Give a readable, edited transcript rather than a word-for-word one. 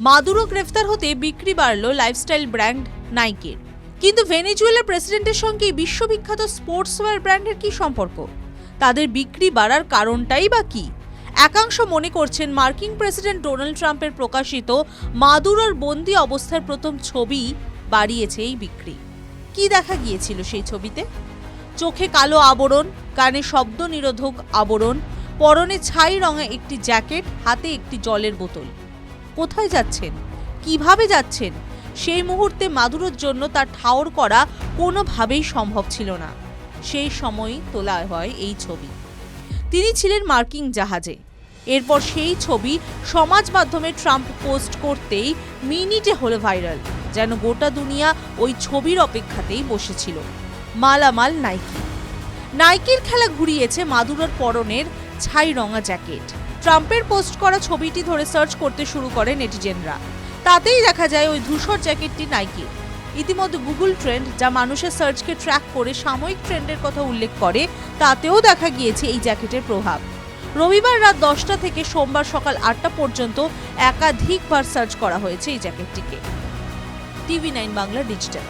Maduro গ্রেফতার হতে বিক্রি বাড়ল লাইফস্টাইল ব্র্যান্ড নাইকের। কিন্তু ভেনেজুয়েলার প্রেসিডেন্টের সঙ্গে বিশ্ববিখ্যাত স্পোর্টসওয়্যার ব্র্যান্ডের কি সম্পর্ক? তাদের বিক্রি বাড়ার কারণটাই বা কি? একাংশ মনে করছেন মার্কিন প্রেসিডেন্ট ডোনাল্ড ট্রাম্পের প্রকাশিত মাদুরোর বন্দি অবস্থার প্রথম ছবি বাড়িয়েছে এই বিক্রি। কি দেখা গিয়েছিল সেই ছবিতে? চোখে কালো আবরণ, কানে শব্দ নিরোধক আবরণ, পরনে ছাই রঙা একটি জ্যাকেট, হাতে একটি জলের বোতল। কোথায় যাচ্ছেন, কিভাবে যাচ্ছেন, সেই মুহূর্তে মাদুরোর জন্য তার ঠাওর করা কোনোভাবেই সম্ভব ছিল না। সেই সময়ই তোলা হয় এই ছবি। তিনি ছিলেন মার্কিন জাহাজে। এরপর সেই ছবি সমাজ মাধ্যমে ট্রাম্প পোস্ট করতেই মিনিটে হলো ভাইরাল, যেন গোটা দুনিয়া ওই ছবির অপেক্ষাতেই বসেছিল। মালামাল নাইকি। নাইকির খেলা ঘুরিয়েছে মাদুরোর পরনের ছাই রঙা জ্যাকেট। ট্রাম্পের পোস্ট করা ছবিটি ধরে সার্চ করতে শুরু করে নেটিজেনরা। তাতেই দেখা যায় ওই ধূসর জ্যাকেটটি নাইকির। ইতিমধ্যে গুগল ট্রেন্ড, যা মানুষের সার্চকে ট্র্যাক করে সাময়িক ট্রেন্ডের কথা উল্লেখ করে, তাতেও দেখা গিয়েছে এই জ্যাকেটের প্রভাব। রবিবার রাত 10টা থেকে সোমবার সকাল 8টা পর্যন্ত একাধিকবার সার্চ করা হয়েছে এই জ্যাকেটটিকে। TV9 Bangla digital.